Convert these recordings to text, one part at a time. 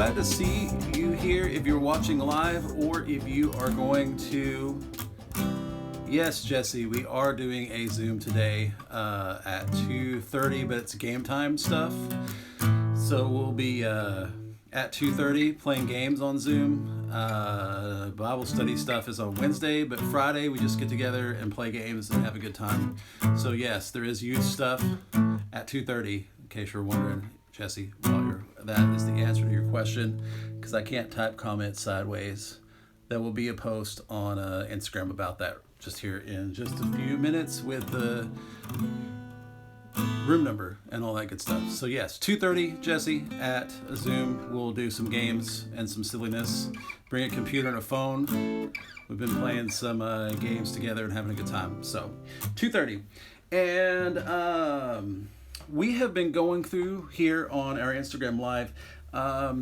glad to see you here if you're watching live or if you are going to... Yes, Jesse, we are doing a Zoom today at 2:30, but it's game time stuff. So we'll be at 2:30 playing games on Zoom. Bible study stuff is on Wednesday, but Friday we just get together and play games and have a good time. So yes, there is youth stuff at 2:30, in case you're wondering, Jesse. That is the answer to your question, because I can't type comments sideways. There will be a post on Instagram about that just here in just a few minutes with the room number and all that good stuff. So yes, 2:30, Jesse, at Zoom. We'll do some games and some silliness. Bring a computer and a phone. We've been playing some games together and having a good time. So 2:30. And we have been going through here on our Instagram Live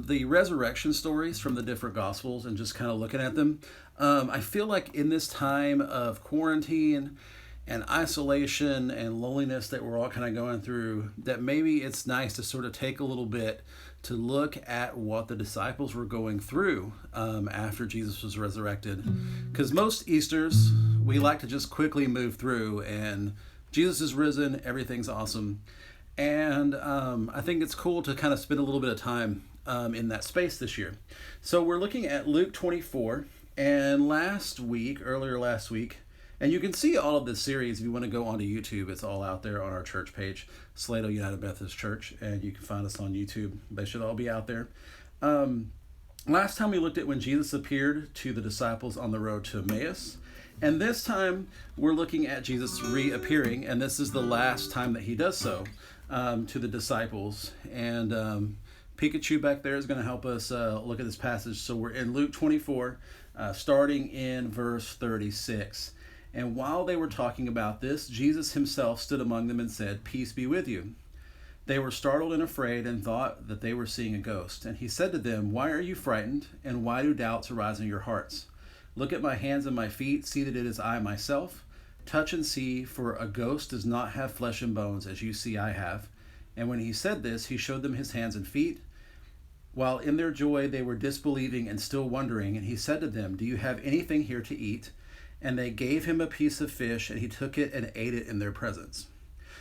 the resurrection stories from the different Gospels and just kind of looking at them. I feel like in this time of quarantine and isolation and loneliness that we're all kind of going through, that maybe it's nice to sort of take a little bit to look at what the disciples were going through after Jesus was resurrected. Because most Easters, we like to just quickly move through and Jesus is risen, everything's awesome. And I think it's cool to kind of spend a little bit of time in that space this year. So we're looking at Luke 24, and earlier last week, and you can see all of this series if you want to go onto YouTube. It's all out there on our church page, Salado United Methodist Church, and you can find us on YouTube. They should all be out there. Last time we looked at when Jesus appeared to the disciples on the road to Emmaus. And this time we're looking at Jesus reappearing, and this is the last time that he does so to the disciples. And Pikachu back there is going to help us look at this passage. So we're in Luke 24, starting in verse 36. And while they were talking about this, Jesus himself stood among them and said, "Peace be with you." They were startled and afraid and thought that they were seeing a ghost. And he said to them, "Why are you frightened? And why do doubts arise in your hearts? Look at my hands and my feet, see that it is I myself. Touch and see, for a ghost does not have flesh and bones, as you see I have." And when he said this, he showed them his hands and feet. While in their joy they were disbelieving and still wondering, and he said to them, "Do you have anything here to eat?" And they gave him a piece of fish, and he took it and ate it in their presence.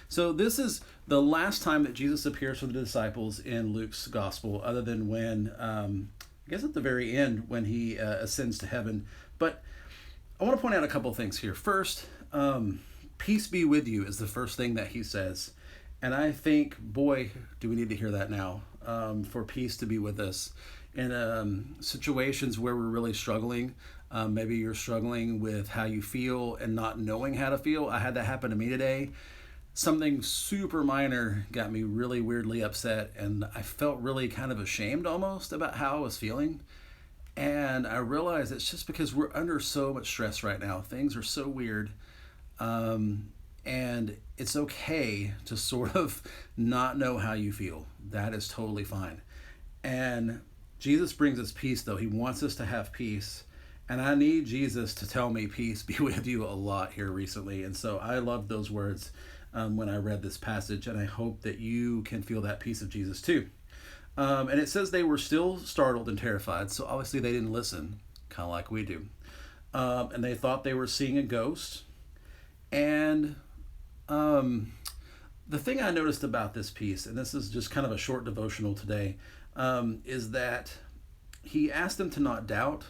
So this is the last time that Jesus appears to the disciples in Luke's gospel, other than when, I guess at the very end, when he ascends to heaven. But I want to point out a couple things here. First, peace be with you is the first thing that he says. And I think, boy, do we need to hear that now, for peace to be with us. In situations where we're really struggling, maybe you're struggling with how you feel and not knowing how to feel. I had that happen to me today. Something super minor got me really weirdly upset, and I felt really kind of ashamed almost about how I was feeling. And I realized it's just because we're under so much stress right now. Things are so weird. And it's okay to sort of not know how you feel. That is totally fine. And Jesus brings us peace, though. He wants us to have peace. And I need Jesus to tell me, "Peace be with you," a lot here recently. And so I loved those words when I read this passage. And I hope that you can feel that peace of Jesus too. And it says they were still startled and terrified. So obviously they didn't listen, kind of like we do. And they thought they were seeing a ghost. And the thing I noticed about this piece, and this is just kind of a short devotional today, is that he asked them to not doubt,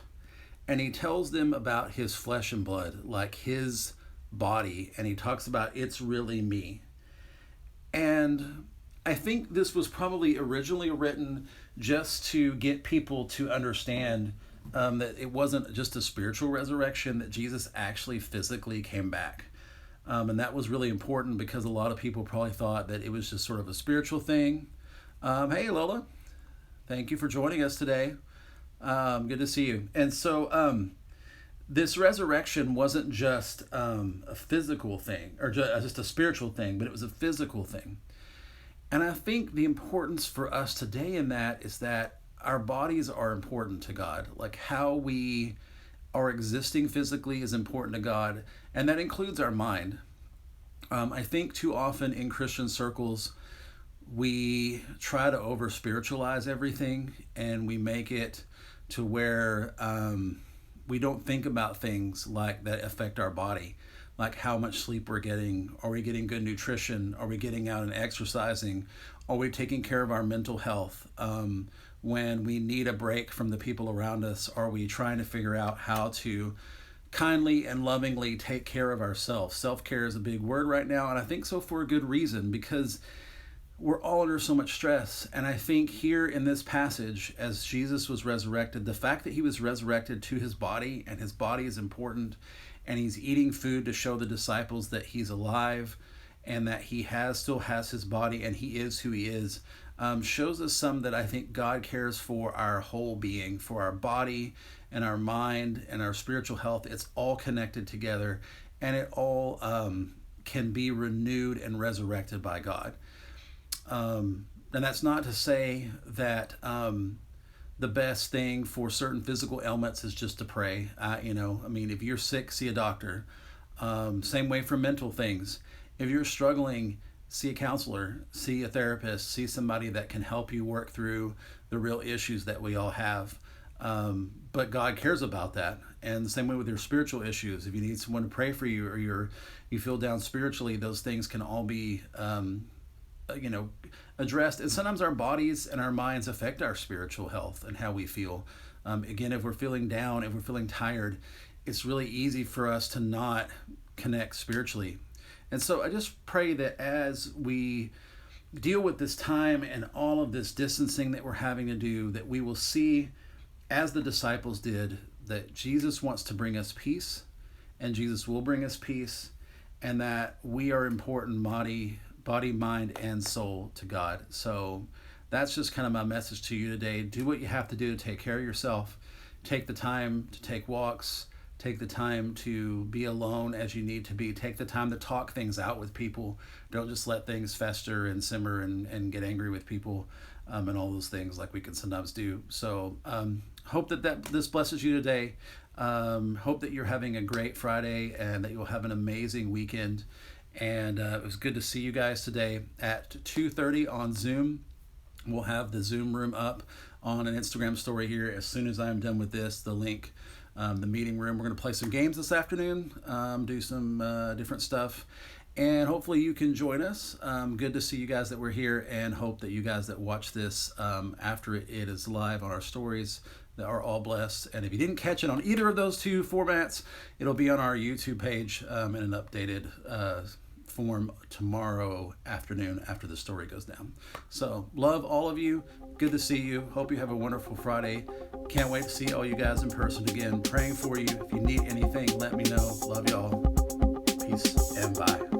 and he tells them about his flesh and blood, like his body, and he talks about it's really me. And I think this was probably originally written just to get people to understand that it wasn't just a spiritual resurrection, that Jesus actually physically came back. And that was really important because a lot of people probably thought that it was just sort of a spiritual thing. Hey, Lola. Thank you for joining us today. Good to see you. And so this resurrection wasn't just a physical thing or just a spiritual thing, but it was a physical thing. And I think the importance for us today in that is that our bodies are important to God. Like how we are existing physically is important to God, and that includes our mind. I think too often in Christian circles, we try to over spiritualize everything, and we make it to where we don't think about things like that affect our body, like how much sleep we're getting. Are we getting good nutrition? Are we getting out and exercising? Are we taking care of our mental health? When we need a break from the people around us, are we trying to figure out how to kindly and lovingly take care of ourselves? Self-care is a big word right now, and I think so for a good reason, because we're all under so much stress. And I think here in this passage, as Jesus was resurrected, the fact that he was resurrected to his body, and his body is important, and he's eating food to show the disciples that he's alive and that he still has his body and he is who he is, shows us some that I think God cares for our whole being, for our body and our mind and our spiritual health. It's all connected together, and it all can be renewed and resurrected by God. And that's not to say that the best thing for certain physical ailments is just to pray. If you're sick, see a doctor. Same way for mental things. If you're struggling, see a counselor, see a therapist, see somebody that can help you work through the real issues that we all have. But God cares about that. And the same way with your spiritual issues. If you need someone to pray for you, or you feel down spiritually, those things can all be addressed. And sometimes our bodies and our minds affect our spiritual health and how we feel. Again, if we're feeling down, if we're feeling tired, it's really easy for us to not connect spiritually. And so I just pray that as we deal with this time and all of this distancing that we're having to do, that we will see, as the disciples did, that Jesus wants to bring us peace, and Jesus will bring us peace, and that we are important body, mind, and soul to God. So that's just kind of my message to you today. Do what you have to do to take care of yourself. Take the time to take walks. Take the time to be alone as you need to be. Take the time to talk things out with people. Don't just let things fester and simmer and get angry with people and all those things like we can sometimes do. So hope that this blesses you today. Hope that you're having a great Friday and that you'll have an amazing weekend. And it was good to see you guys today at 2:30 on Zoom. We'll have the Zoom room up on an Instagram story here as soon as I'm done with this, the link. The meeting room. We're going to play some games this afternoon, do some different stuff, and hopefully you can join us. Good to see you guys that were here, and hope that you guys that watch this after it is live on our stories that are all blessed. And if you didn't catch it on either of those two formats, it'll be on our YouTube page in an updated form tomorrow afternoon after the story goes down. So love all of you. Good to see you. Hope you have a wonderful Friday. Can't wait to see all you guys in person again. Praying for you. If you need anything, let me know. Love y'all. Peace and bye.